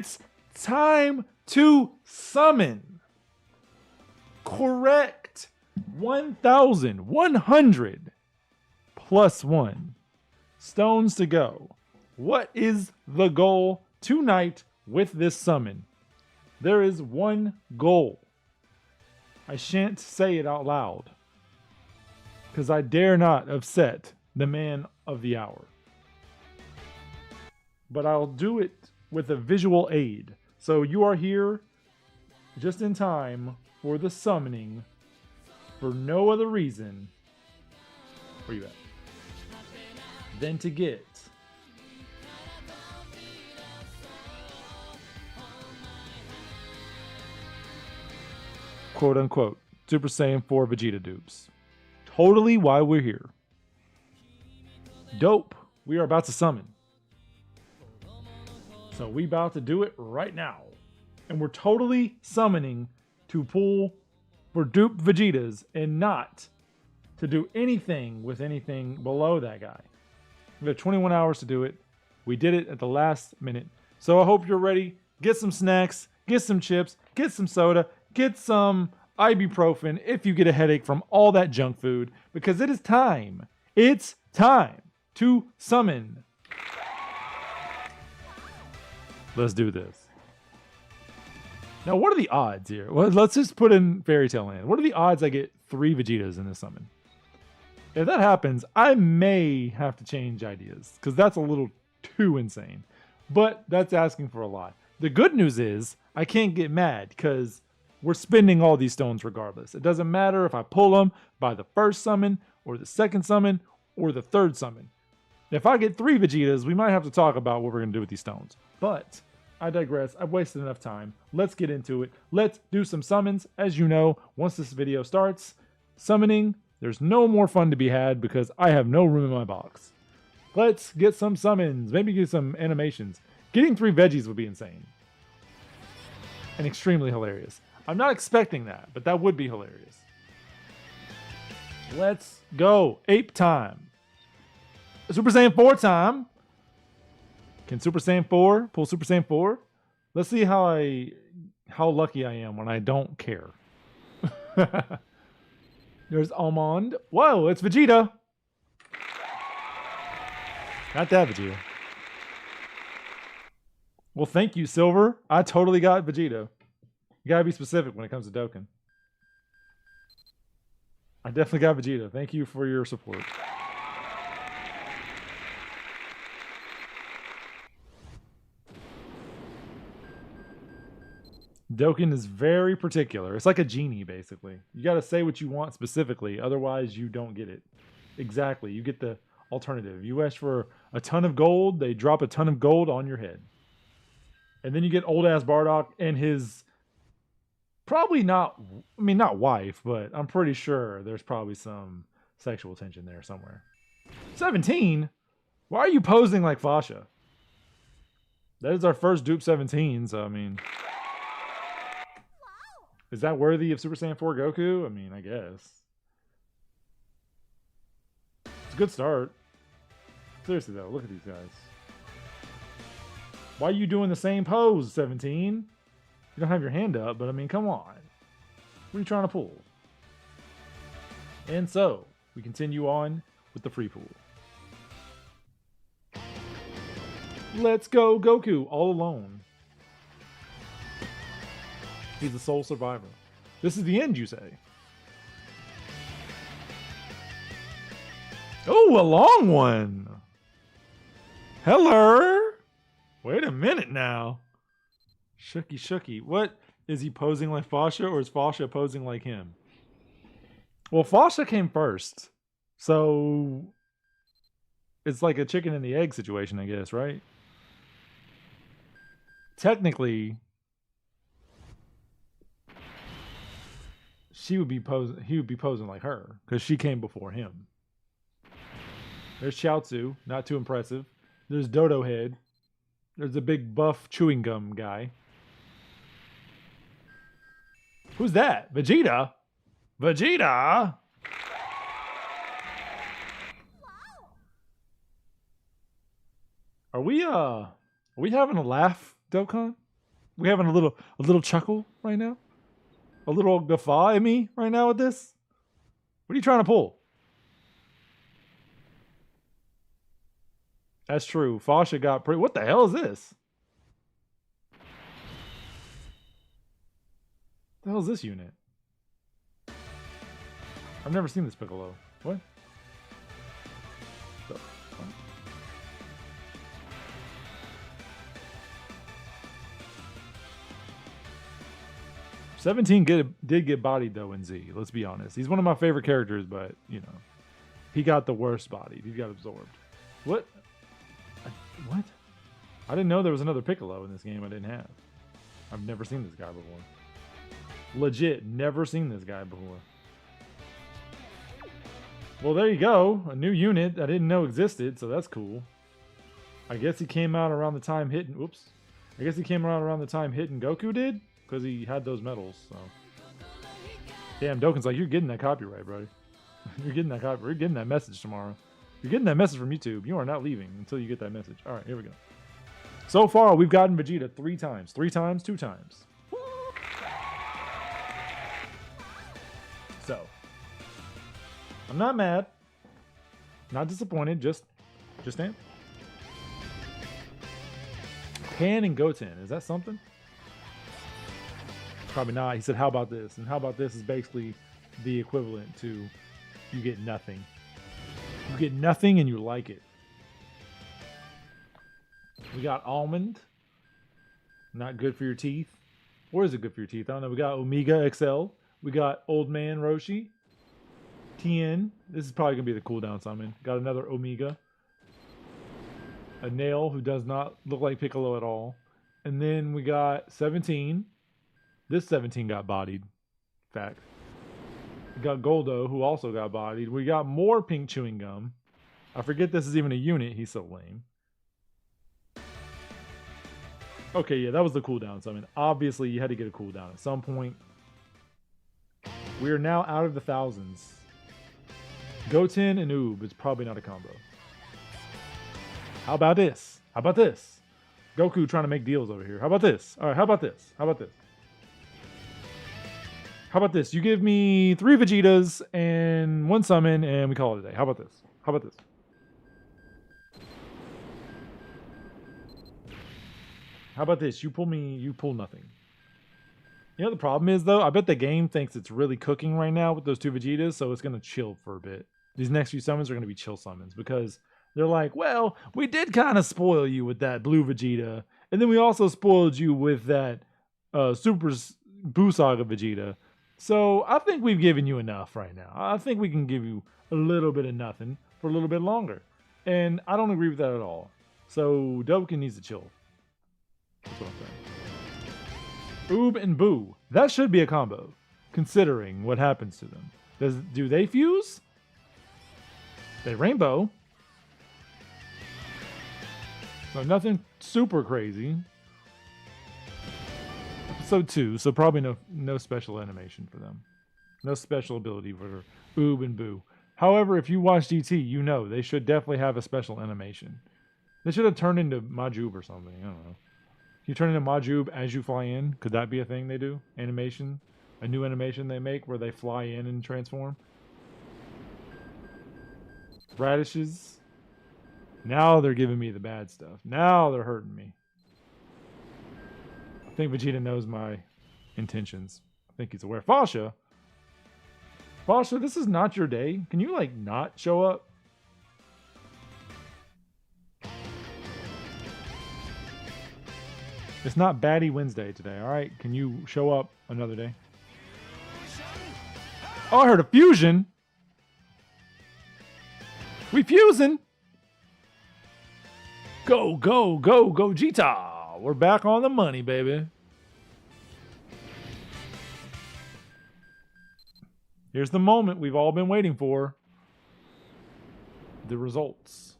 It's time to summon. Correct. 1,100 plus 1 stones to go. What is the goal tonight with this summon? There is one goal. I shan't say it out loud, because I dare not upset the man of the hour. But I'll do it with a visual aid. So you are here just in time for the summoning for no other reason. Where you at? Than to get quote unquote Super Saiyan 4 Vegeta dupes. Totally why we're here. Dope. We are about to summon. So we about to do it right now. And we're totally summoning to pull for dupe Vegetas and not to do anything with anything below that guy. We have 21 hours to do it. We did it at the last minute. So I hope you're ready. Get some snacks, get some chips, get some soda, get some ibuprofen if you get a headache from all that junk food, because it is time. It's time to summon. Let's do this. Now, what are the odds here? Well, let's just put in Fairy Tail Land. What are the odds I get 3 Vegetas in this summon? If that happens, I may have to change ideas, because that's a little too insane. But that's asking for a lot. The good news is I can't get mad, because we're spending all these stones regardless. It doesn't matter if I pull them by the first summon, or the second summon, or the third summon. If I get 3 Vegetas, we might have to talk about what we're going to do with these stones. But I digress. I've wasted enough time. Let's get into it. Let's do some summons. As you know, once this video starts, summoning, there's no more fun to be had because I have no room in my box. Let's get some summons. Maybe get some animations. Getting 3 veggies would be insane. And extremely hilarious. I'm not expecting that, but that would be hilarious. Let's go. Ape time. Super Saiyan 4 time. Can Super Saiyan 4 pull Super Saiyan 4? Let's see how lucky I am when I don't care. There's Almond. Whoa, it's Vegeta. Not that Vegeta. Well, thank you, Silver. I totally got Vegeta. You gotta be specific when it comes to Dokkan. I definitely got Vegeta. Thank you for your support. Dokkan is very particular. It's like a genie, basically. You got to say what you want specifically, otherwise you don't get it. Exactly. You get the alternative. You ask for a ton of gold, they drop a ton of gold on your head. And then you get old-ass Bardock and his... probably not... I mean, not wife, but I'm pretty sure there's probably some sexual tension there somewhere. 17? Why are you posing like Fasha? That is our first dupe 17, so I mean... is that worthy of Super Saiyan 4 Goku? I mean, I guess. It's a good start. Seriously, though, look at these guys. Why are you doing the same pose, 17? You don't have your hand up, but I mean, come on. What are you trying to pull? And so, we continue on with the free pool. Let's go, Goku, all alone. He's the sole survivor. This is the end, you say? Oh, a long one. Hello. Wait a minute now. Shooky shooky. What? Is he posing like Fasha or is Fasha posing like him? Well, Fasha came first. So it's like a chicken and the egg situation, I guess, right? Technically, he would be posing like her because she came before him. There's Chaozu, not too impressive. There's Dodo Head. There's a big buff chewing gum guy. Who's that? Vegeta? Vegeta? Are we having a laugh, Dokkan? We having a little chuckle right now? A little guffaw at me right now with this? What are you trying to pull? That's true. Fasha got pretty... What the hell is this? What the hell is this unit? I've never seen this Piccolo. What? The fuck? 17 did get bodied though in Z. Let's be honest. He's one of my favorite characters, but you know, he got the worst bodied. He got absorbed. What? What? I didn't know there was another Piccolo in this game I didn't have. I've never seen this guy before. Legit, never seen this guy before. Well, there you go. A new unit I didn't know existed, so that's cool. I guess he came out around the time hitting... Oops. I guess he came out around the time hitting Goku did? Because he had those medals, so... Damn, Dokkaan's like, you're getting that copyright, buddy. You're getting that copyright. You're getting that message tomorrow. You're getting that message from YouTube. You are not leaving until you get that message. Alright, here we go. So far, we've gotten Vegeta 3 times. 3 times, 2 times. So... I'm not mad. Not disappointed. Just damn. Pan and Goten. Is that something? Probably not. He said, how about this? And how about this is basically the equivalent to you get nothing. You get nothing and you like it. We got Almond. Not good for your teeth. Or is it good for your teeth? I don't know. We got Omega XL. We got Old Man Roshi. Tien. This is probably going to be the cooldown summon. Got another Omega. A Nail who does not look like Piccolo at all. And then we got 17. This 17 got bodied. Fact. We got Goldo who also got bodied. We got more pink chewing gum. I forget this is even a unit. He's so lame. Okay, yeah, that was the cooldown summon. Obviously, you had to get a cooldown at some point. We are now out of the thousands. Goten and Oob is probably not a combo. How about this? How about this? Goku trying to make deals over here. How about this? All right, how about this? How about this? How about this? You give me 3 Vegetas and 1 summon and we call it a day. How about this? How about this? How about this? You pull nothing. You know the problem is though? I bet the game thinks it's really cooking right now with those 2 Vegetas, so it's going to chill for a bit. These next few summons are going to be chill summons because they're like, well, we did kind of spoil you with that blue Vegeta, and then we also spoiled you with that Super Buu Saga Vegeta. So I think we've given you enough right now. I think we can give you a little bit of nothing for a little bit longer. And I don't agree with that at all. So DOKAAN needs to chill. That's what I'm saying. Oob and Boo. That should be a combo, considering what happens to them. Do they fuse? They rainbow. So nothing super crazy. Episode 2, so probably no special animation for them. No special ability for Oob and Boo. However, if you watch GT, you know they should definitely have a special animation. They should have turned into Majub or something. I don't know. You turn into Majub as you fly in. Could that be a thing they do? Animation? A new animation they make where they fly in and transform? Radishes. Now they're giving me the bad stuff. Now they're hurting me. I think Vegeta knows my intentions. I think he's aware. Fasha! Fasha, this is not your day. Can you, like, not show up? It's not Baddie Wednesday today, alright? Can you show up another day? Oh, I heard a fusion! We fusing! Go, go, go, Gogeta! We're back on the money, baby. Here's the moment we've all been waiting for. The results.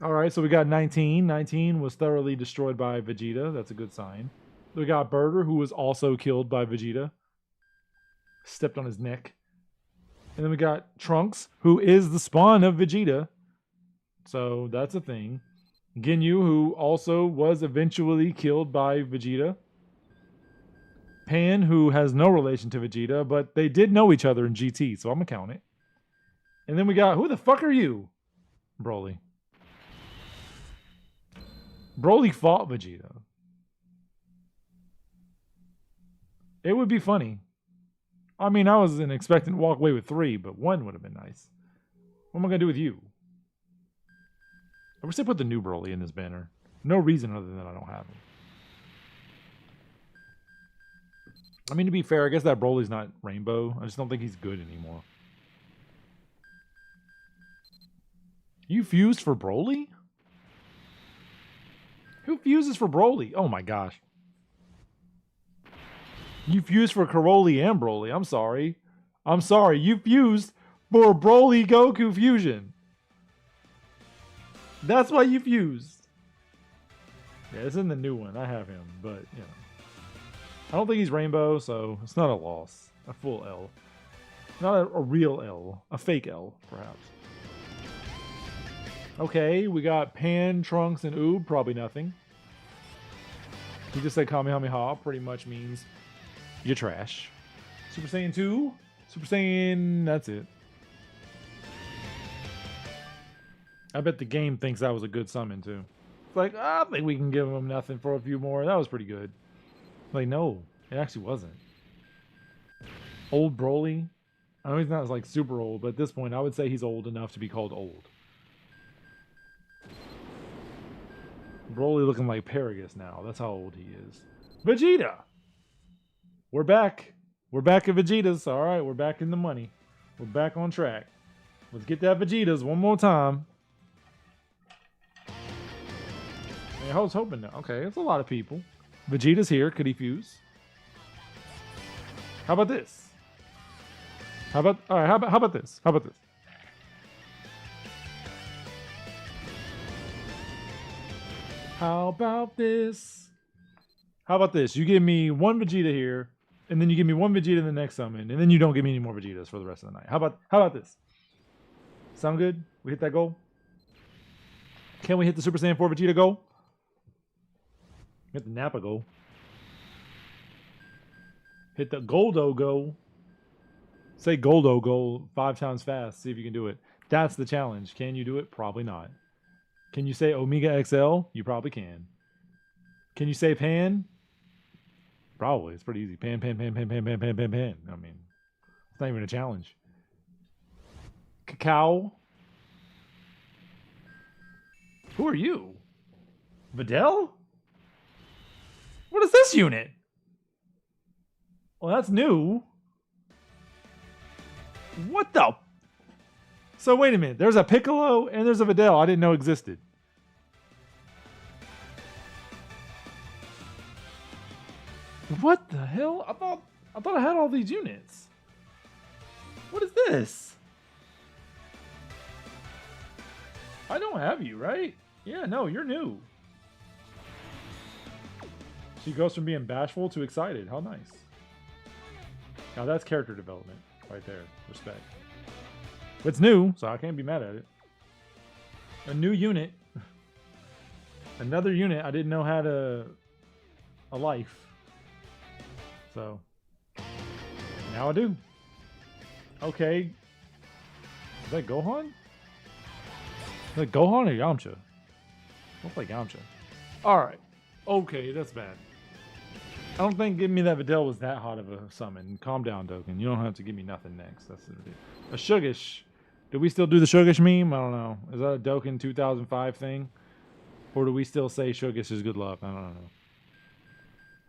Alright, so we got 19. 19 was thoroughly destroyed by Vegeta. That's a good sign. We got Burger, who was also killed by Vegeta. Stepped on his neck. And then we got Trunks, who is the spawn of Vegeta. So that's a thing. Ginyu, who also was eventually killed by Vegeta. Pan, who has no relation to Vegeta, but they did know each other in GT, so I'm gonna count it. And then we got, who the fuck are you? Broly. Broly fought Vegeta. It would be funny. I mean, I wasn't expecting to walk away with 3, but 1 would have been nice. What am I gonna do with you? I wish they put the new Broly in this banner. No reason other than I don't have him. I mean, to be fair, I guess that Broly's not Rainbow. I just don't think he's good anymore. You fused for Broly? Who fuses for Broly? Oh my gosh. You fused for Karoli and Broly. I'm sorry. I'm sorry. You fused for Broly Goku fusion. That's why you fused. Yeah, it's in the new one. I have him, but, you know. I don't think he's Rainbow, so it's not a loss. A full L. Not a real L. A fake L, perhaps. Okay, we got Pan, Trunks, and Oob. Probably nothing. He just said Kamehameha. Pretty much means you're trash. Super Saiyan 2. Super Saiyan... That's it. I bet the game thinks that was a good summon, too. It's like, I think we can give him nothing for a few more. That was pretty good. Like, no. It actually wasn't. Old Broly. I know he's not, like, super old, but at this point, I would say he's old enough to be called old. Broly looking like Paragus now. That's how old he is. Vegeta! We're back. We're back at Vegeta's. All right, we're back in the money. We're back on track. Let's get that Vegeta's one more time. I was hoping that. Okay, it's a lot of people. Vegeta's here. Could he fuse? How about this? How about all right? How about this? How about this? How about this? How about this? You give me 1 Vegeta here, and then you give me 1 Vegeta in the next summon, and then you don't give me any more Vegetas for the rest of the night. How about this? Sound good? We hit that goal? Can we hit the Super Saiyan 4 Vegeta goal? Hit the Nappa goal. Hit the Goldo goal. Say Goldo goal 5 times fast. See if you can do it. That's the challenge. Can you do it? Probably not. Can you say Omega XL? You probably can. Can you say Pan? Probably. It's pretty easy. Pan, pan, pan, pan, pan, pan, pan, pan, pan. I mean, it's not even a challenge. Cacao? Who are you? Videl? What is this unit? Well, that's new. What the? So wait a minute. There's a Piccolo and there's a Videl I didn't know existed. What the hell? I thought I had all these units. What is this? I don't have you, right? Yeah, no, you're new. She goes from being bashful to excited. How nice. Now that's character development right there. Respect. It's new, so I can't be mad at it. A new unit. Another unit I didn't know had a life. So now I do. Okay. Is that Gohan? Is that Gohan or Yamcha? Looks like Yamcha. Alright. Okay, that's bad. I don't think giving me that Videl was that hot of a summon. Calm down, Dokkan. You don't have to give me nothing next. That's a Shugish. Do we still do the Shugish meme? I don't know. Is that a Dokkan 2005 thing? Or do we still say Shugish is good luck? I don't know.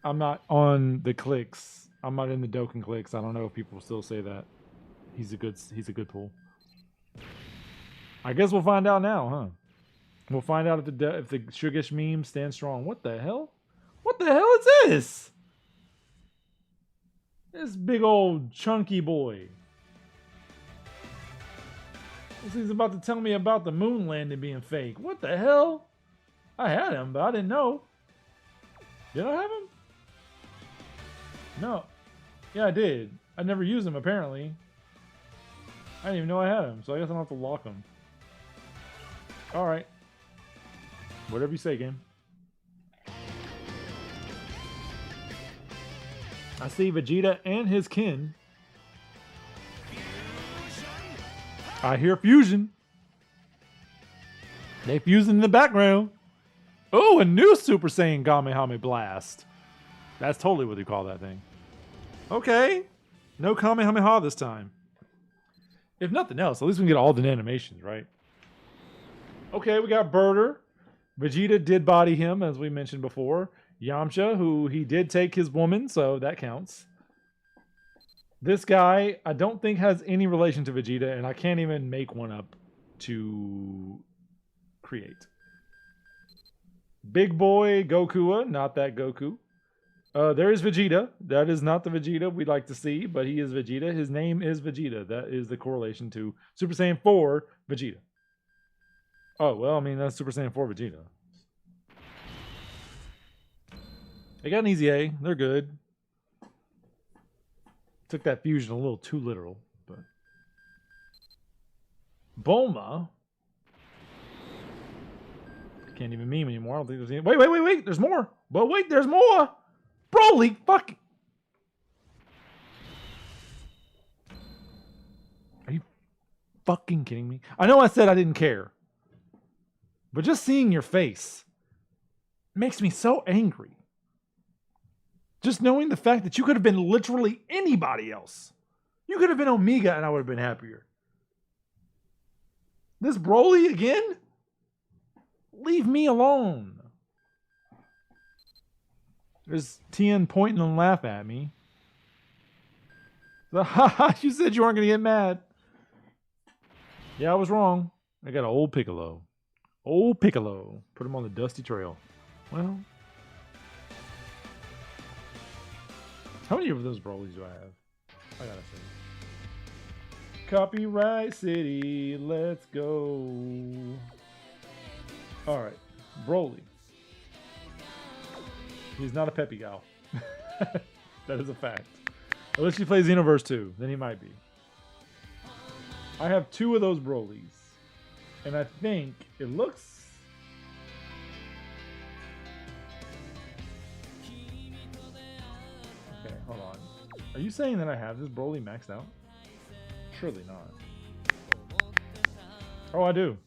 I'm not on the clicks. I'm not in the Dokkan clicks. I don't know if people still say that. He's a good pull. I guess we'll find out now, huh? We'll find out if the Shugish meme stands strong. What the hell? What the hell is this? This big old chunky boy. He's about to tell me about the moon landing being fake. What the hell? I had him, but I didn't know. Did I have him? No. Yeah, I did. I never used him, apparently. I didn't even know I had him, so I guess I don't have to lock him. Alright. Whatever you say, game. I see Vegeta and his kin. I hear fusion. They fusing in the background. Oh, a new Super Saiyan Kamehameha Blast. That's totally what they call that thing. Okay. No Kamehameha this time. If nothing else, at least we can get all the animations, right? Okay, we got Birder. Vegeta did body him, as we mentioned before. Yamcha, who he did take his woman, so that counts. This guy, I don't think has any relation to Vegeta, and I can't even make one up to create. Big boy Goku, not that Goku. There is Vegeta. That is not the Vegeta we'd like to see, but he is Vegeta. His name is Vegeta. That is the correlation to Super Saiyan 4 Vegeta. Oh, well, I mean, that's Super Saiyan 4 Vegeta. They got an easy A. They're good. Took that fusion a little too literal, but... Bulma... Can't even meme anymore. I don't think there's any... Wait. There's more. But wait, there's more. Broly, fuck. Are you fucking kidding me? I know I said I didn't care. But just seeing your face makes me so angry. Just knowing the fact that you could have been literally anybody else. You could have been Omega and I would have been happier. This Broly again? Leave me alone. There's Tien pointing and laugh at me. Haha, you said you weren't going to get mad. Yeah, I was wrong. I got an old Piccolo. Old Piccolo. Put him on the dusty trail. Well. How many of those Brolys do I have? I gotta see. Copyright City. Let's go. Alright, Broly. He's not a peppy gal. That is a fact. Unless he plays Xenoverse 2, then he might be. I have 2 of those Brolys. And I think it looks... Okay, hold on. Are you saying that I have this Broly maxed out? Surely not. Oh, I do.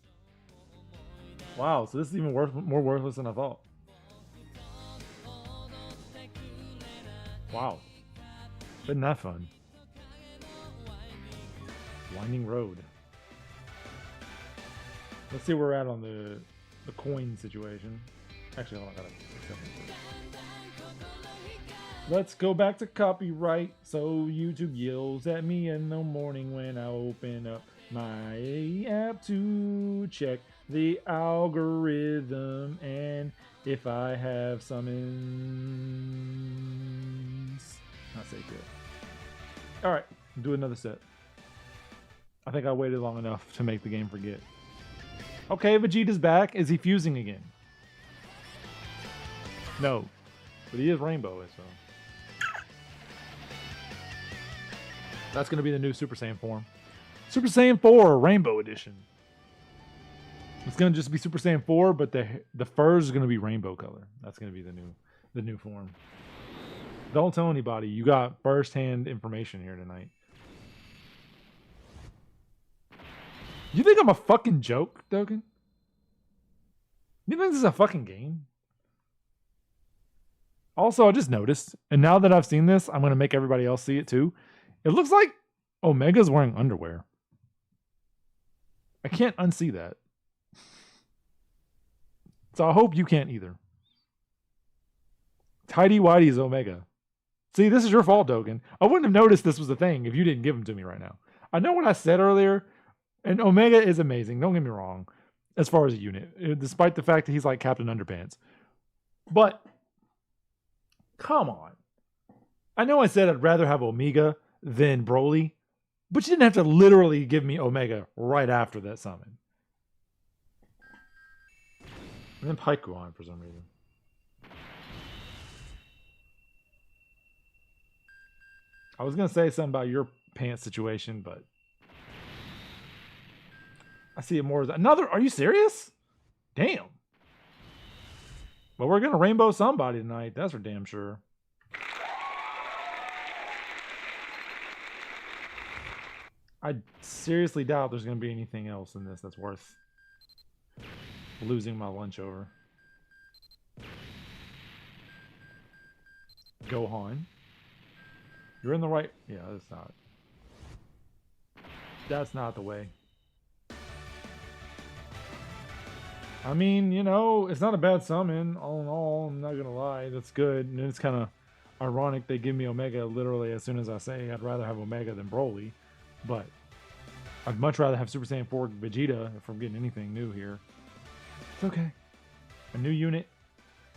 Wow, so this is even more worthless than I thought. Wow. Isn't that fun? Winding road. Let's see where we're at on the coin situation. Actually, hold on, I gotta accept it. Let's go back to copyright. So YouTube yells at me in the morning when I open up my app to check the algorithm and if I have summons. Not safe yet. Alright, do another set. I think I waited long enough to make the game forget. Okay, Vegeta's back. Is he fusing again? No. But he is rainbow, so. That's going to be the new Super Saiyan form. Super Saiyan 4 Rainbow Edition. It's going to just be Super Saiyan 4, but the fur is going to be rainbow color. That's going to be the new form. Don't tell anybody. You got first-hand information here tonight. You think I'm a fucking joke, Dokkan? You think this is a fucking game? Also, I just noticed, and now that I've seen this, I'm going to make everybody else see it too. It looks like Omega's wearing underwear. I can't unsee that. So I hope you can't either. Tidy Whitey's Omega. See, this is your fault, Dokkan. I wouldn't have noticed this was a thing if you didn't give them to me right now. I know what I said earlier, and Omega is amazing. Don't get me wrong, as far as a unit, despite the fact that he's like Captain Underpants. But, come on. I know I said I'd rather have Omega than Broly, but you didn't have to literally give me Omega right after that summon. And then Paiku on for some reason. I was going to say something about your pants situation, but I see it more as another. Are you serious? Damn. But we're gonna rainbow somebody tonight. That's for damn sure. I seriously doubt there's gonna be anything else in this that's worth losing my lunch over. Gohan. You're in the right. Yeah, that's not. That's not the way. I mean, you know, it's not a bad summon. All in all, I'm not gonna lie. That's good. And it's kind of ironic they give me Omega literally as soon as I say I'd rather have Omega than Broly. But I'd much rather have Super Saiyan 4 Vegeta if I'm getting anything new here. It's okay. A new unit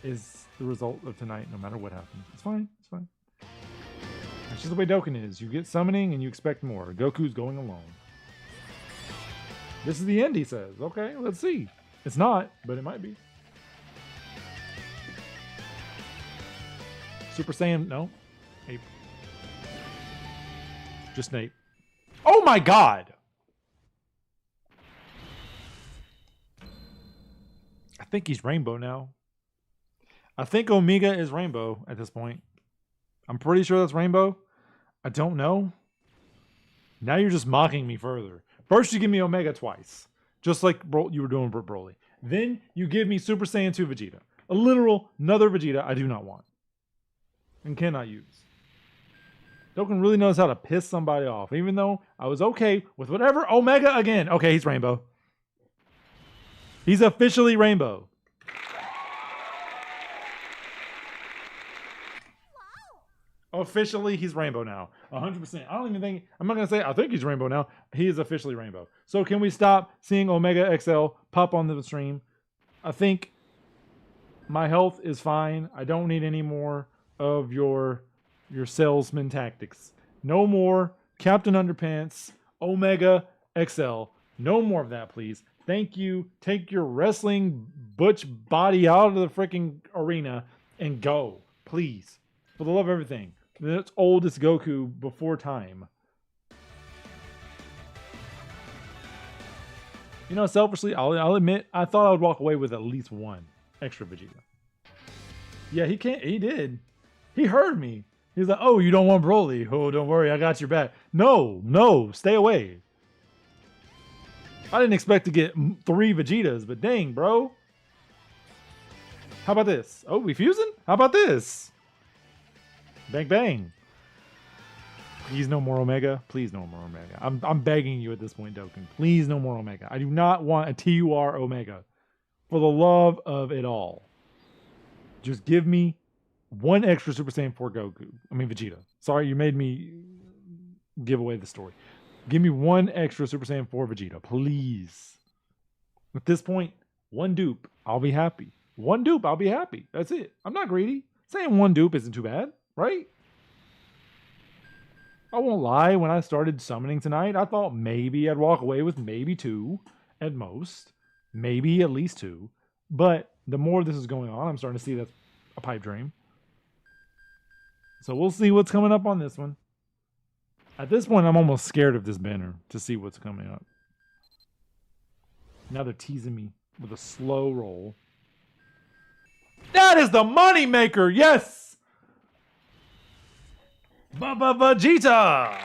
is the result of tonight, no matter what happens. It's fine. It's fine. That's just the way DOKAAN is. You get summoning and you expect more. Goku's going alone. This is the end, he says. Okay, let's see. It's not, but it might be. Super Saiyan, no. Ape. Just Nate. Oh my god! I think he's Rainbow now. I think Omega is Rainbow at this point. I'm pretty sure that's Rainbow. I don't know. Now you're just mocking me further. First you give me Omega twice. Just like you were doing with Broly. Then you give me Super Saiyan 2 Vegeta. A literal another Vegeta I do not want. And cannot use. DOKAAN really knows how to piss somebody off. Even though I was okay with whatever. Omega again. Okay, he's Rainbow. He's officially Rainbow. Officially, he's Rainbow now. 100%. I don't even think... I'm not going to say I think he's Rainbow now. He is officially Rainbow. So can we stop seeing Omega XL pop on the stream? I think my health is fine. I don't need any more of your salesman tactics. No more Captain Underpants, Omega XL. No more of that, please. Thank you. Take your wrestling butch body out of the freaking arena and go. Please. For the love of everything. That's oldest Goku before time. You know, selfishly, I'll admit, I thought I would walk away with at least one extra Vegeta. Yeah, he can't. He did. He heard me. He's like, oh, you don't want Broly. Oh, don't worry, I got your back. No, stay away. I didn't expect to get 3 Vegetas, but dang, bro. How about this? Oh, we fusing? How about this? Bang, bang. Please no more Omega. Please no more Omega. I'm begging you at this point, DOKAAN. Please no more Omega. I do not want a TUR Omega. For the love of it all. Just give me one extra Super Saiyan 4 Goku. I mean Vegeta. Sorry, you made me give away the story. Give me one extra Super Saiyan 4 Vegeta. Please. At this point, one dupe. I'll be happy. One dupe. I'll be happy. That's it. I'm not greedy. Saying one dupe isn't too bad. Right? I won't lie, when I started summoning tonight, I thought maybe I'd walk away with maybe 2 at most. Maybe at least 2. But the more this is going on, I'm starting to see that's a pipe dream. So we'll see what's coming up on this one. At this point, I'm almost scared of this banner to see what's coming up. Now they're teasing me with a slow roll. That is the money maker! Yes! Vegeta!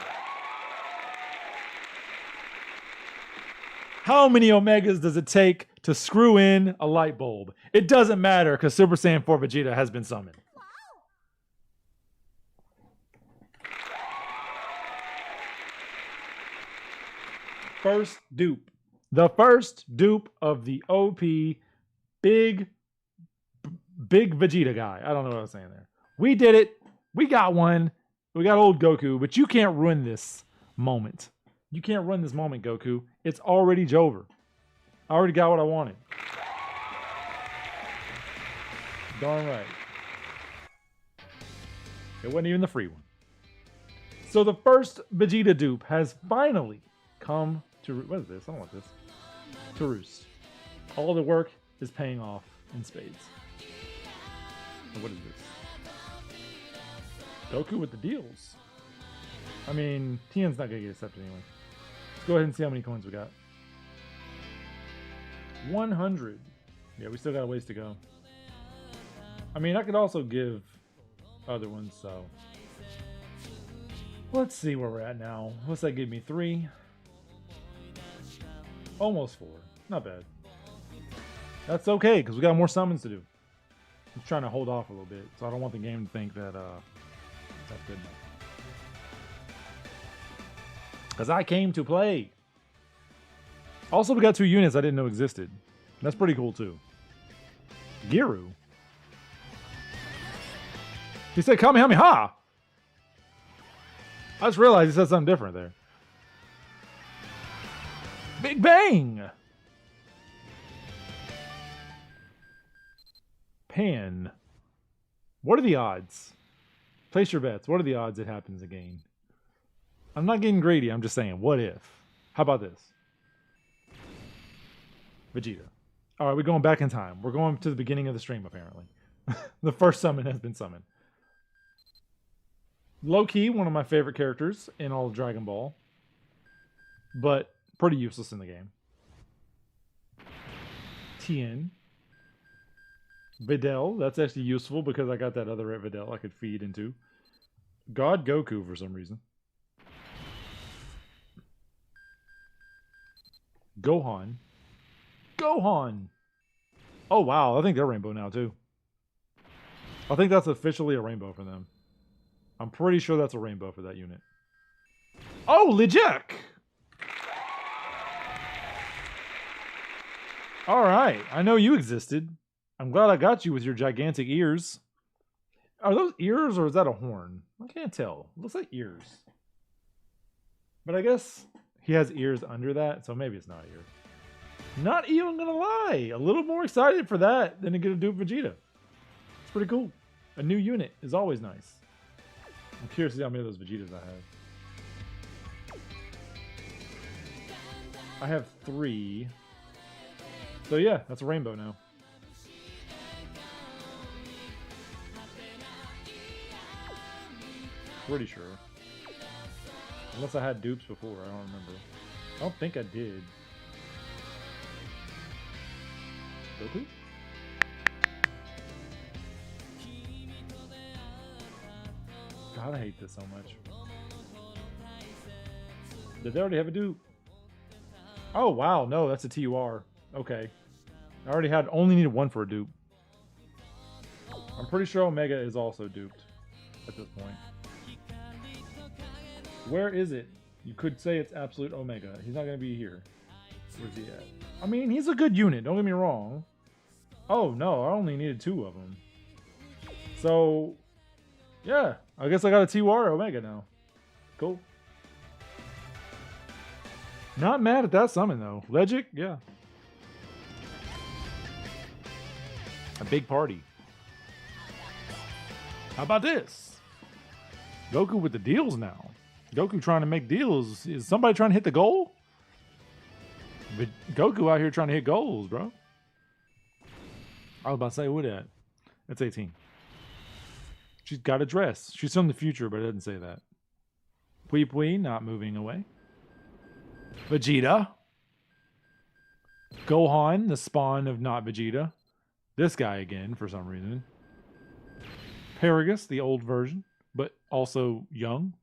How many Omegas does it take to screw in a light bulb? It doesn't matter because Super Saiyan 4 Vegeta has been summoned. First dupe. The first dupe of the OP big Vegeta guy. I don't know what I was saying there. We did it. We got one. We got old Goku, but you can't ruin this moment. You can't ruin this moment, Goku. It's already Jover. I already got what I wanted. Darn right. It wasn't even the free one. So the first Vegeta dupe has finally come to... What is this? I don't want this. To roost. All the work is paying off in spades. And what is this? Goku with the deals. I mean, Tien's not going to get accepted anyway. Let's go ahead and see how many coins we got. 100. Yeah, we still got a ways to go. I mean, I could also give other ones, so. Let's see where we're at now. What's that give me? 3? Almost 4. Not bad. That's okay, because we got more summons to do. I'm trying to hold off a little bit, so I don't want the game to think that that's good enough. Because I came to play. Also, we got 2 units I didn't know existed. That's pretty cool, too. Giru. He said Kamehameha! I just realized he said something different there. Big Bang! Pan. What are the odds? Place your bets. What are the odds it happens again? I'm not getting greedy. I'm just saying, what if? How about this? Vegeta. All right, we're going back in time. We're going to the beginning of the stream, apparently. The first summon has been summoned. Low-key, one of my favorite characters in all of Dragon Ball. But pretty useless in the game. Tien. Videl. That's actually useful because I got that other Videl I could feed into. God Goku for some reason. Gohan. Gohan! Oh, wow. I think they're rainbow now, too. I think that's officially a rainbow for them. I'm pretty sure that's a rainbow for that unit. Oh, legit! Alright. I know you existed. I'm glad I got you with your gigantic ears. Are those ears or is that a horn? I can't tell. It looks like ears. But I guess he has ears under that, so maybe it's not ears. Not even gonna lie. A little more excited for that than to get a dupe Vegeta. It's pretty cool. A new unit is always nice. I'm curious to see how many of those Vegetas I have. I have 3. So yeah, that's a rainbow now. Pretty sure. Unless I had dupes before, I don't remember. I don't think I did. Goku? God, I hate this so much. Did they already have a dupe? Oh, wow. No, that's a TUR. Okay. I already had, only needed 1 for a dupe. I'm pretty sure Omega is also duped at this point. Where is it? You could say it's Absolute Omega. He's not going to be here. Where's he at? I mean, he's a good unit. Don't get me wrong. Oh, no. I only needed 2 of them. So, yeah. I guess I got a TUR Omega now. Cool. Not mad at that summon, though. Legic? Yeah. A big party. How about this? Goku with the deals now. Goku trying to make deals. Is somebody trying to hit the goal? But Goku out here trying to hit goals, bro. I was about to say, what that? That's 18. She's got a dress. She's from the future, but it doesn't say that. Pui Pui not moving away. Vegeta. Gohan, the spawn of not Vegeta. This guy again, for some reason. Paragus, the old version, but also young.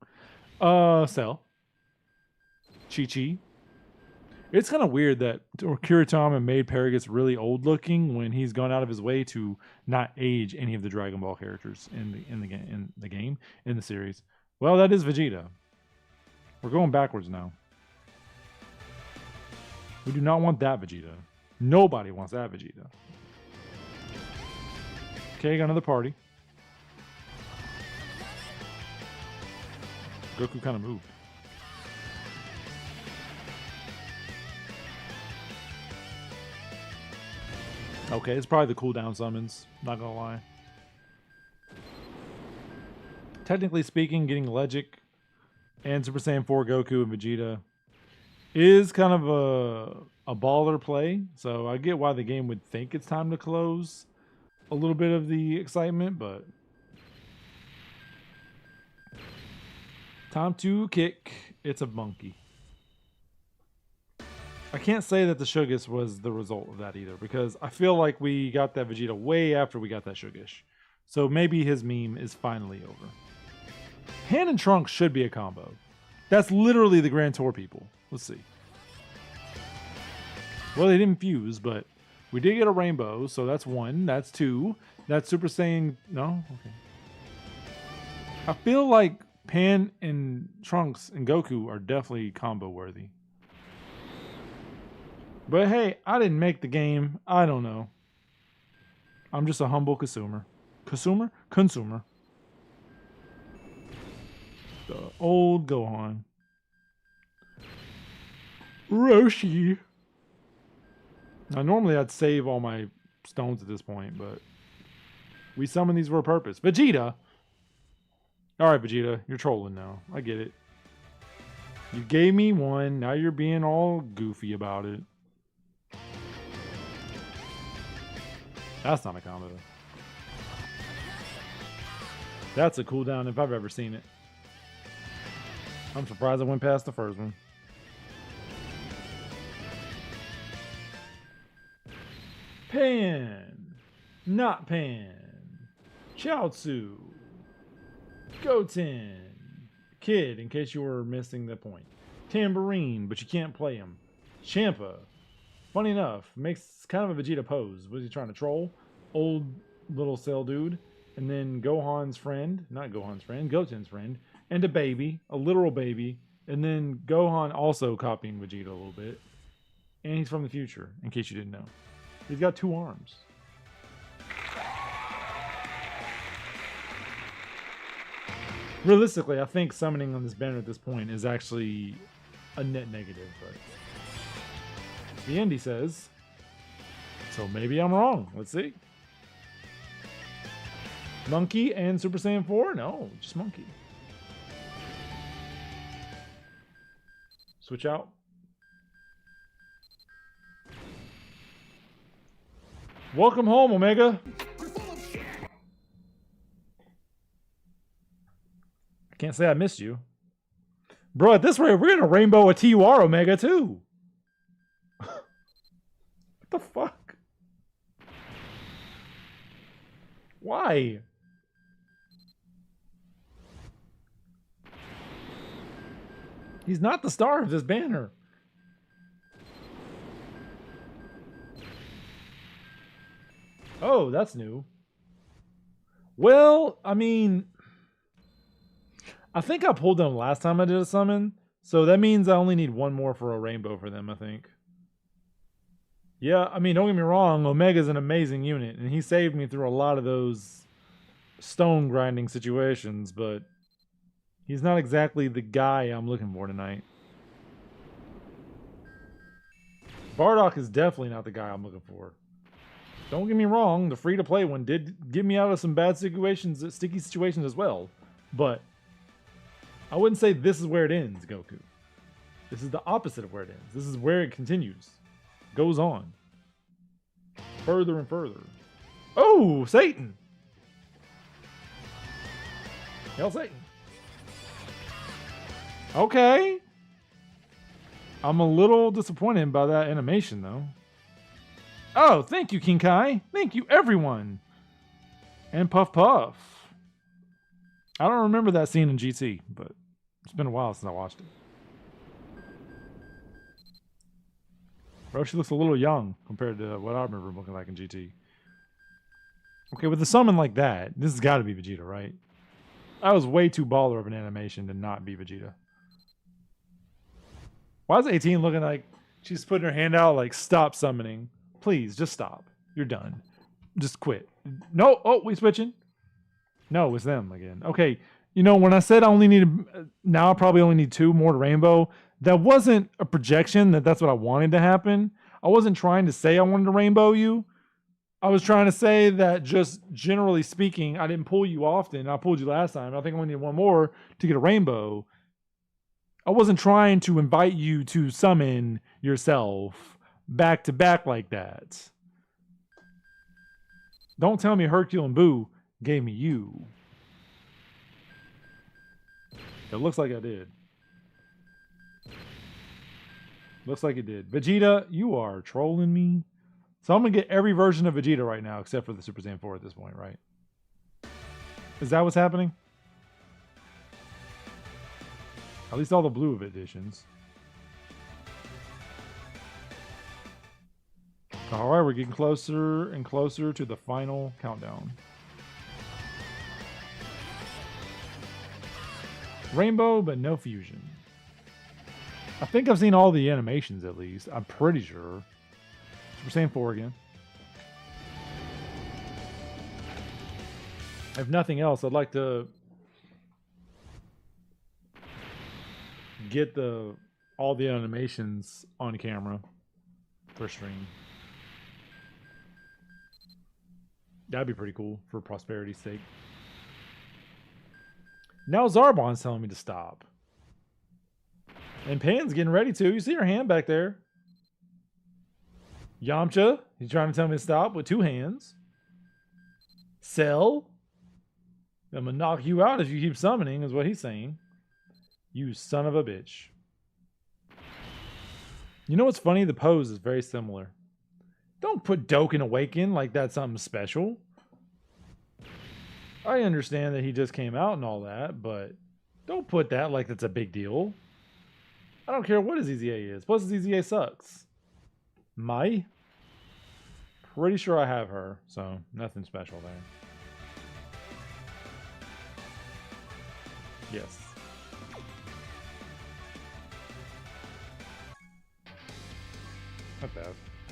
Cell. Chi-Chi. It's kind of weird that Kiritama made Paragus really old looking when he's gone out of his way to not age any of the Dragon Ball characters in the series. Well, that is Vegeta. We're going backwards now. We do not want that Vegeta. Nobody wants that Vegeta. Okay, got another party. Goku kind of moved. Okay, it's probably the cooldown summons. Not gonna lie. Technically speaking, getting Legic and Super Saiyan 4 Goku and Vegeta is kind of a baller play. So I get why the game would think it's time to close a little bit of the excitement, but time to kick. It's a monkey. I can't say that the Shugish was the result of that either, because I feel like we got that Vegeta way after we got that Shugish. So maybe his meme is finally over. Pan and Trunks should be a combo. That's literally the Grand Tour people. Let's see. Well, they didn't fuse, but we did get a rainbow, so that's 1. That's 2. That's Super Saiyan. No? Okay. I feel like Pan and Trunks and Goku are definitely combo worthy. But hey, I didn't make the game. I don't know. I'm just a humble consumer. Consumer? The old Gohan. Roshi. Now, normally I'd save all my stones at this point, but we summoned these for a purpose. Vegeta. All right, Vegeta, you're trolling now. I get it. You gave me 1. Now you're being all goofy about it. That's not a combo. That's a cooldown if I've ever seen it. I'm surprised I went past the first one. Pan. Not Pan. Chaozu. Goten. Kid, in case you were missing the point. Tambourine, but you can't play him. Champa. Funny enough, makes kind of a Vegeta pose. Was he trying to troll? Old little cell dude. And then Gohan's friend. Not Gohan's friend. Goten's friend. And a baby. A literal baby. And then Gohan also copying Vegeta a little bit. And he's from the future, in case you didn't know. He's got 2 arms. Realistically, I think summoning on this banner at this point is actually a net negative. But the Indy says, so maybe I'm wrong. Let's see. Monkey and Super Saiyan 4? No, just Monkey. Switch out. Welcome home, Omega. I can't say I missed you. Bro, at this rate, we're going to rainbow a TUR Omega too. What the fuck? Why? He's not the star of this banner. Oh, that's new. Well, I mean, I think I pulled them last time I did a summon. So that means I only need 1 more for a rainbow for them, I think. Yeah, I mean, don't get me wrong. Omega's an amazing unit. And he saved me through a lot of those stone grinding situations. But he's not exactly the guy I'm looking for tonight. Bardock is definitely not the guy I'm looking for. Don't get me wrong, the free-to-play one did get me out of some bad situations, sticky situations as well. But I wouldn't say this is where it ends, Goku. This is the opposite of where it ends. This is where it continues. Goes on. Further and further. Oh, Satan! Hail Satan. Okay. I'm a little disappointed by that animation, though. Oh, thank you, King Kai. Thank you, everyone. And Puff Puff. I don't remember that scene in GT, but it's been a while since I watched it. Bro, she looks a little young compared to what I remember looking like in GT. Okay, with a summon like that, this has got to be Vegeta, right? That was way too baller of an animation to not be Vegeta. Why is 18 looking like she's putting her hand out like, stop summoning? Please, just stop. You're done. Just quit. No. Oh, we switching? No, it's them again. Okay. You know, when I said I only needed... Now I probably only need 2 more to rainbow. That wasn't a projection that that's what I wanted to happen. I wasn't trying to say I wanted to rainbow you. I was trying to say that just generally speaking, I didn't pull you often. I pulled you last time. I think I only need 1 more to get a rainbow. I wasn't trying to invite you to summon yourself back to back like that. Don't tell me Hercule and Boo gave me you. It looks like I did. Looks like it did. Vegeta, you are trolling me. So I'm going to get every version of Vegeta right now except for the Super Saiyan 4 at this point, right? Is that what's happening? At least all the blue editions. All right, we're getting closer and closer to the final countdown. Rainbow, but no fusion. I think I've seen all the animations at least. I'm pretty sure. We're saying 4 again. If nothing else, I'd like to get all the animations on camera for stream. That'd be pretty cool for prosperity's sake. Now Zarbon's telling me to stop. And Pan's getting ready to. You see her hand back there. Yamcha, he's trying to tell me to stop with 2 hands. Cell, I'm gonna knock you out if you keep summoning, is what he's saying. You son of a bitch. You know what's funny? The pose is very similar. Don't put Dokkan Awaken like that's something special. I understand that he just came out and all that, but don't put that like that's a big deal. I don't care what his EZA is. Plus his EZA sucks. Mai? Pretty sure I have her, so nothing special there. Yes. Not bad.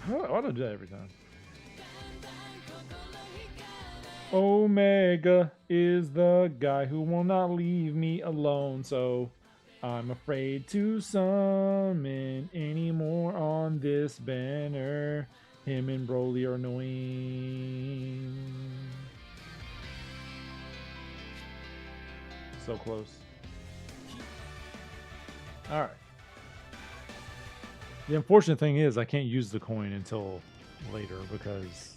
Why do I do that every time? Omega is the guy who will not leave me alone, so I'm afraid to summon anymore on this banner. Him and Broly are annoying. So close. Alright. The unfortunate thing is I can't use the coin until later because...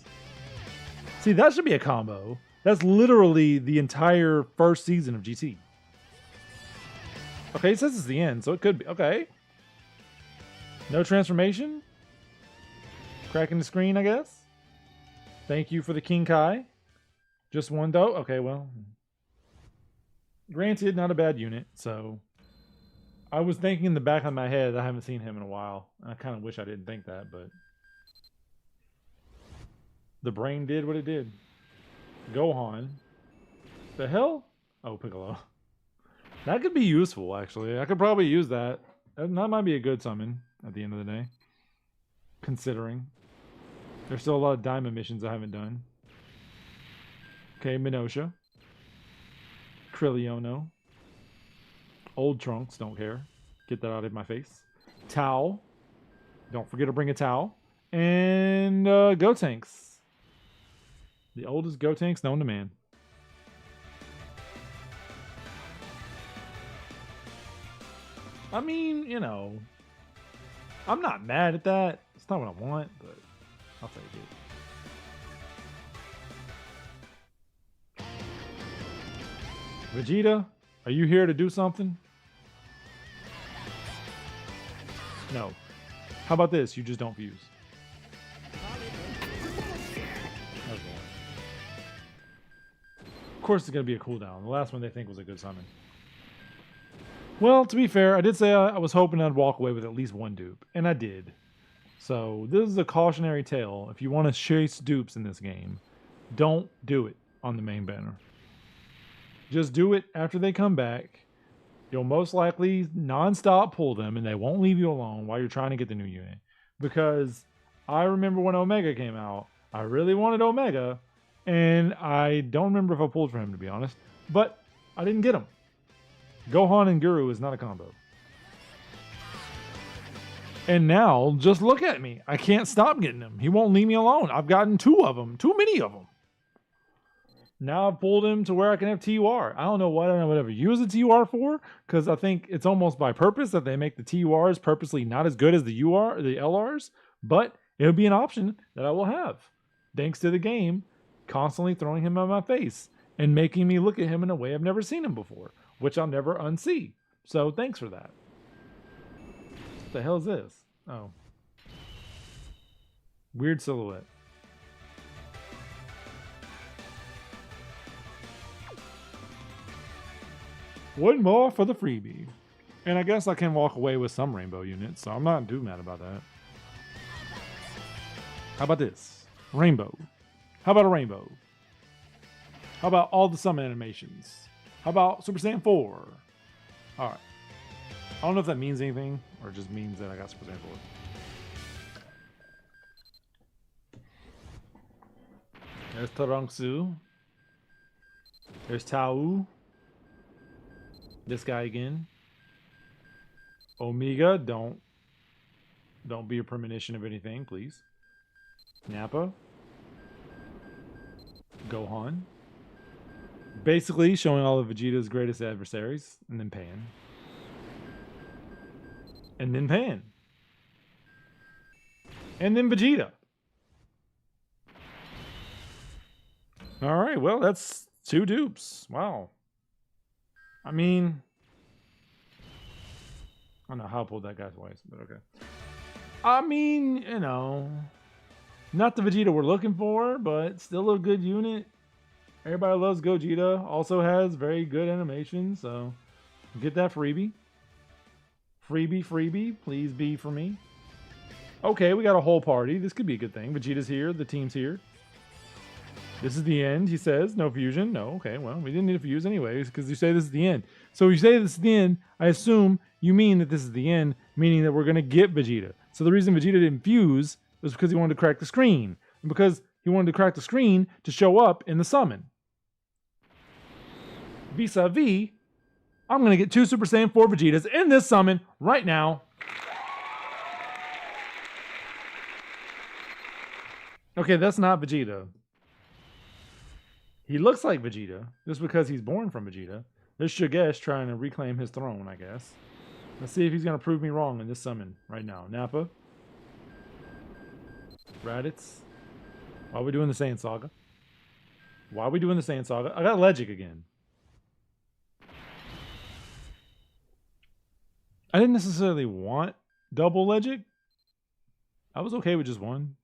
See, that should be a combo. That's literally the entire first season of GT. Okay, it says it's the end, so it could be. Okay. No transformation? Cracking the screen, I guess? Thank you for the King Kai. Just one though? Okay, well. Granted, not a bad unit, so... I was thinking in the back of my head, I haven't seen him in a while. I kind of wish I didn't think that, but... The brain did what it did. Gohan. The hell? Oh, Piccolo. That could be useful, actually. I could probably use that. That might be a good summon at the end of the day. Considering. There's still a lot of diamond missions I haven't done. Okay, Minosha. Krilliono. Old Trunks, don't care. Get that out of my face. Tao. Don't forget to bring a Tao. And Gotenks. The oldest Gotenks known to man. I mean, you know, I'm not mad at that. It's not what I want, but I'll take it. Vegeta, are you here to do something? No. How about this? You just don't fuse. Of course it's going to be a cooldown. The last one they think was a good summon. Well, to be fair, I did say I was hoping I'd walk away with at least one dupe. And I did. So this is a cautionary tale. If you want to chase dupes in this game, don't do it on the main banner. Just do it after they come back. You'll most likely non-stop pull them and they won't leave you alone while you're trying to get the new unit. Because I remember when Omega came out, I really wanted Omega. And I don't remember if I pulled for him, to be honest. But I didn't get him. Gohan and Guru is not a combo. And now, just look at me. I can't stop getting him. He won't leave me alone. I've gotten 2 of them. Too many of them. Now I've pulled him to where I can have TUR. I don't know what I would ever use a TUR for, because I think it's almost by purpose that they make the TURs purposely not as good as the LRs. But it'll be an option that I will have. Thanks to the game constantly throwing him on my face and making me look at him in a way I've never seen him before, which I'll never unsee. So thanks for that. What the hell is this? Oh. Weird silhouette. One more for the freebie. And I guess I can walk away with some rainbow units, so I'm not too mad about that. How about this? Rainbow. How about a rainbow? How about all the summon animations? How about Super Saiyan 4? Alright. I don't know if that means anything, or it just means that I got Super Saiyan 4. There's Taranksu. There's Tau. This guy again. Omega, don't be a premonition of anything, please. Nappa. Gohan. Basically showing all of Vegeta's greatest adversaries. And then Pan. And then Pan. And then Vegeta. Alright, well, that's 2 dupes. Wow. I mean, I don't know how I pulled that guy twice, but okay. I mean, you know, not the Vegeta we're looking for, but still a good unit. Everybody loves Gogeta. Also has very good animation, so get that freebie. Freebie, please be for me. Okay, we got a whole party. This could be a good thing. Vegeta's here. The team's here. This is the end, he says. No fusion. No, okay, well, we didn't need to fuse anyways because you say this is the end. So you say this is the end, I assume you mean that this is the end, meaning that we're going to get Vegeta. So the reason Vegeta didn't fuse was because he wanted to crack the screen. And because he wanted to crack the screen to show up in the summon. Vis-a-vis, I'm going to get 2 Super Saiyan 4 Vegetas in this summon right now. Okay, that's not Vegeta. He looks like Vegeta, just because he's born from Vegeta. There's Shagesh trying to reclaim his throne, I guess. Let's see if he's going to prove me wrong in this summon right now. Nappa. Raditz. Why are we doing the Saiyan Saga? Why are we doing the Saiyan Saga? I got Legic again. I didn't necessarily want double Legic. I was okay with just one.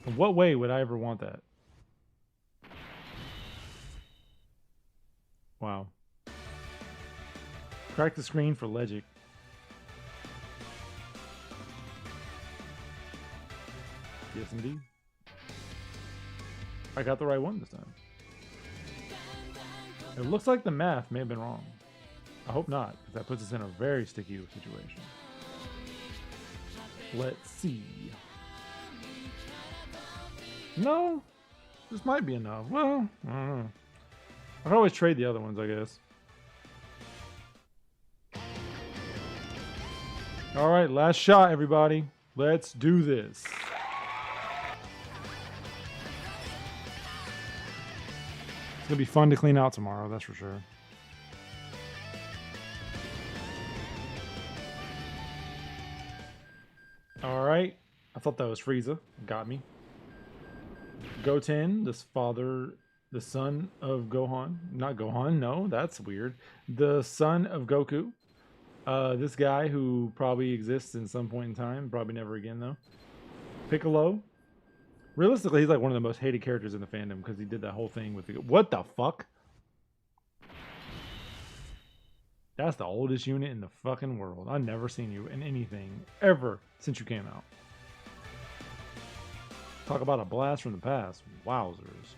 In what way would I ever want that? Wow. Crack the screen for Legic. Yes, indeed. I got the right one this time. It looks like the math may have been wrong. I hope not, because that puts us in a very sticky situation. Let's see. No, this might be enough. Well, I don't know. I can always trade the other ones, I guess. All right, last shot, everybody. Let's do this. It's gonna be fun to clean out tomorrow, that's for sure. All right, I thought that was Frieza. Got me. Goten, this father, the son of Gohan. Not Gohan, no, that's weird. The son of Goku. This guy who probably exists in some point in time. Probably never again, though. Piccolo. Realistically, he's like one of the most hated characters in the fandom because he did that whole thing with the... What the fuck? That's the oldest unit in the fucking world. I've never seen you in anything ever since you came out. Talk about a blast from the past. Wowzers.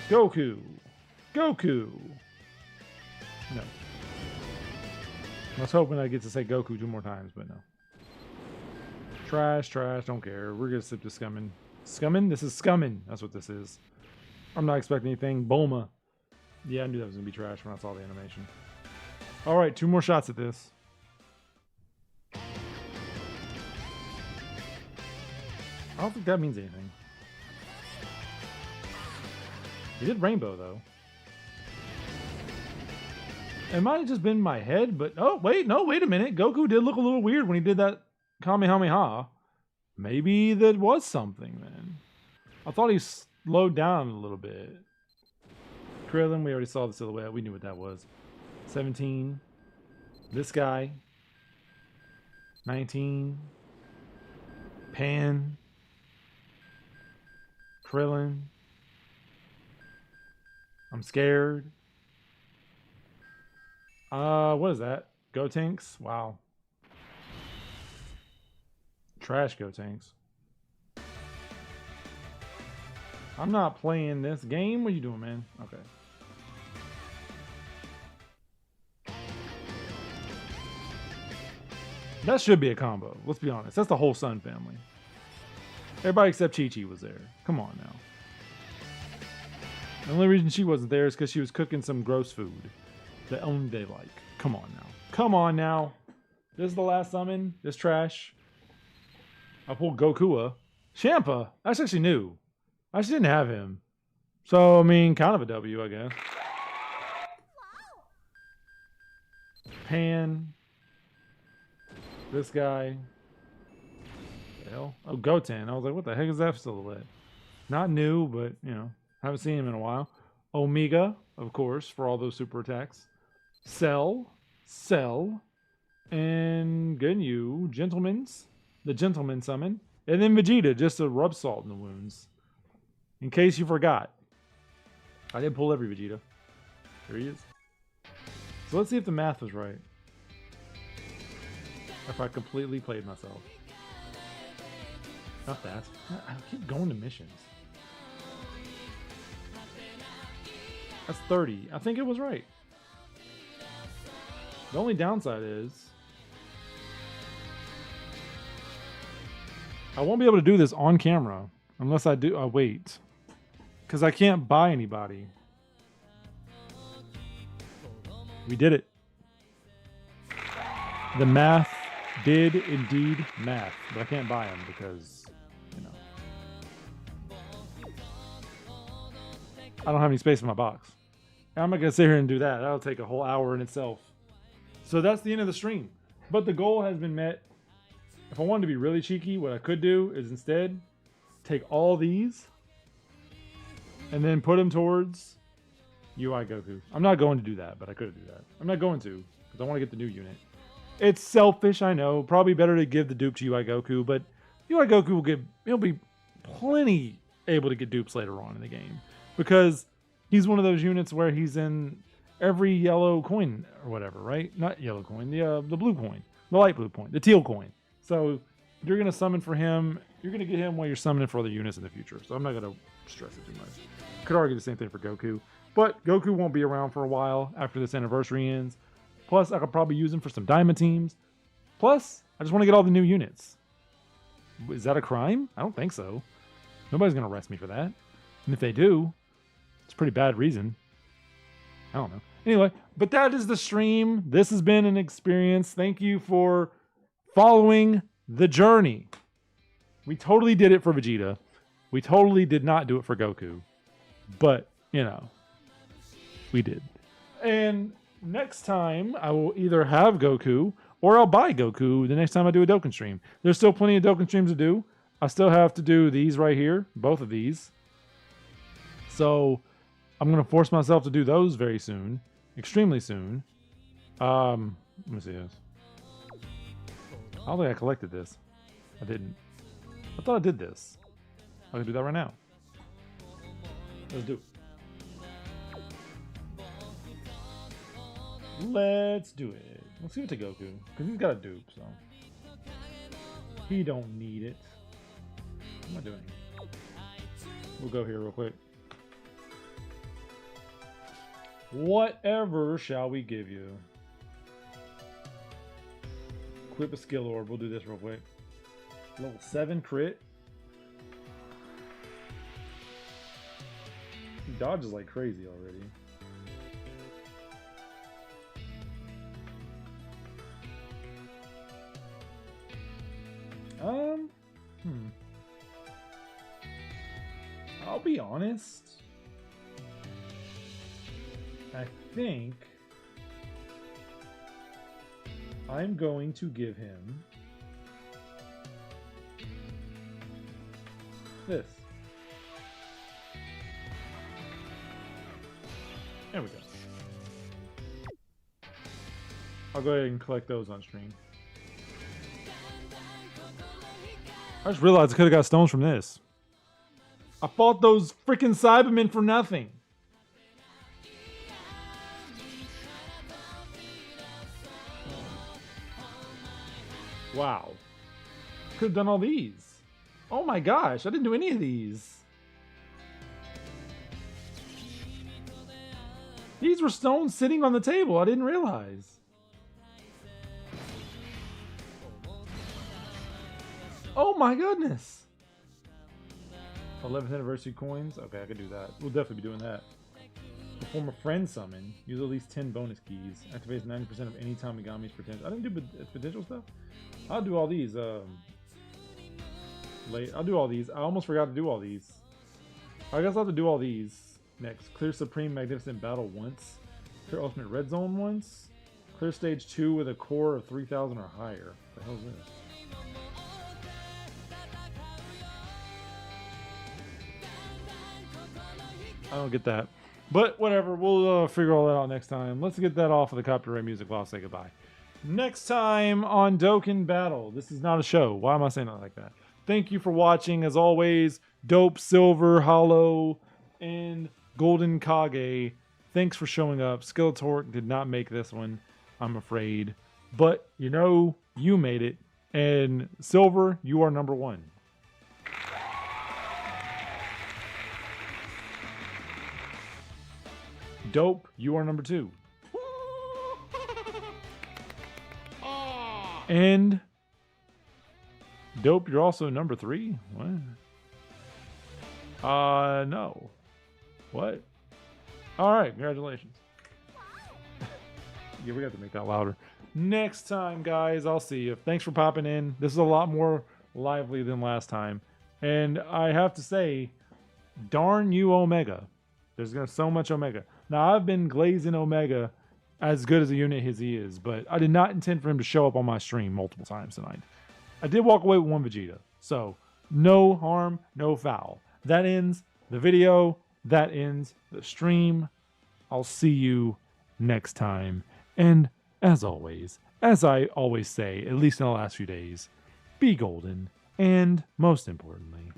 Goku. Goku. No. I was hoping I get to say Goku 2 more times, but no. Trash, trash, don't care. We're gonna sip to Scummin. Scummin? This is Scummin. That's what this is. I'm not expecting anything. Bulma. Yeah, I knew that was gonna be trash when I saw the animation. Alright, 2 more shots at this. I don't think that means anything. He did rainbow, though. It might have just been my head, but... Oh, wait, no, wait a minute. Goku did look a little weird when he did that Kamehameha. Maybe that was something, then. I thought he slowed down a little bit. Krillin, we already saw the silhouette. We knew what that was. 17. This guy. 19. Pan. Krillin. I'm scared. What is that? Gotenks? Wow. Trash Gotenks. I'm not playing this game. What are you doing, man? Okay. That should be a combo. Let's be honest. That's the whole Sun family. Everybody except Chi-Chi was there. Come on now. The only reason she wasn't there is because she was cooking some gross food that only they like. Come on now. Come on now. This is the last summon. This trash. I pulled Goku. Champa. That's actually new. I actually didn't have him. So, I mean, kind of a W, I guess. Pan. This guy. What the hell? Oh, Goten. I was like, what the heck is that silhouette? Not new, but, you know, haven't seen him in a while. Omega, of course, for all those super attacks. Cell. And Ginyu. The Gentleman summon. And then Vegeta, just to rub salt in the wounds. In case you forgot. I didn't pull every Vegeta. Here he is. So let's see if the math was right. If I completely played myself. Not that. I keep going to missions. That's 30. I think it was right. The only downside is I won't be able to do this on camera unless I do. Wait. Because I can't buy anybody. We did it. The math did indeed math. But I can't buy them because, you know. I don't have any space in my box. I'm not going to sit here and do that. That'll take a whole hour in itself. So that's the end of the stream. But the goal has been met. If I wanted to be really cheeky, what I could do is instead take all these and then put them towards UI Goku. I'm not going to do that, but I could do that. I'm not going to because I want to get the new unit. It's selfish, I know. Probably better to give the dupe to UI Goku, but UI Goku he'll be plenty able to get dupes later on in the game because he's one of those units where he's in every yellow coin or whatever, right? Not yellow coin, the blue coin, the light blue coin, the teal coin. So you're going to summon for him. You're going to get him while you're summoning for other units in the future. So I'm not going to stress it too much. Could argue the same thing for Goku. But Goku won't be around for a while after this anniversary ends. Plus, I could probably use him for some diamond teams. Plus, I just want to get all the new units. Is that a crime? I don't think so. Nobody's going to arrest me for that. And if they do, it's a pretty bad reason. I don't know. Anyway, but that is the stream. This has been an experience. Thank you for following the journey. We totally did it for Vegeta. We totally did not do it for Goku. But, you know, we did. And next time, I will either have Goku or I'll buy Goku the next time I do a Dokkan stream. There's still plenty of Dokkan streams to do. I still have to do these right here, both of these. So I'm going to force myself to do those very soon, extremely soon. Let me see this. I don't think I collected this. I didn't. I thought I did this. I can do that right now. Let's do it. Let's do it. Let's give it to Goku because he's got a dupe, so he don't need it. What am I doing? We'll go here real quick. Whatever shall we give you? Equip a skill orb. We'll do this real quick. Level 7 crit. He dodges like crazy already. I'll be honest. I think I'm going to give him this. There we go. I'll go ahead and collect those on stream. I just realized I could have got stones from this. I fought those freaking Cybermen for nothing. Wow. Could have done all these. Oh my gosh, I didn't do any of these. These were stones sitting on the table. I didn't realize. Oh my goodness. 11th anniversary coins. Okay, I could do that. We'll definitely be doing that. Perform a friend summon. Use at least 10 bonus keys. Activates 90% of any Tamigami's potential. I didn't do potential stuff. I'll do all these. Late. I'll do all these. I almost forgot to do all these. I guess I'll have to do all these. Next, clear Supreme Magnificent Battle once. Clear Ultimate Red Zone once. Clear Stage 2 with a core of 3,000 or higher. What the hell is this? I don't get that. But whatever, we'll figure all that out next time. Let's get that off of the copyright music while I say goodbye. Next time on Dokkan Battle. This is not a show. Why am I saying it like that? Thank you for watching. As always, Dope, Silver, Hollow, and Golden Kage, thanks for showing up. Skeletor did not make this one, I'm afraid. But, you know, you made it. And Silver, you are number 1. Dope, you are number 2. And Dope, you're also number 3? What? No. What? Alright, congratulations. Yeah, we have to make that louder. Next time, guys, I'll see you. Thanks for popping in. This is a lot more lively than last time. And I have to say, darn you, Omega. There's so much Omega. Now, I've been glazing Omega as good as a unit as he is, but I did not intend for him to show up on my stream multiple times tonight. I did walk away with 1 Vegeta, so no harm, no foul. That ends the video. That ends the stream. I'll see you next time. And as always, as I always say, at least in the last few days, be golden. And most importantly,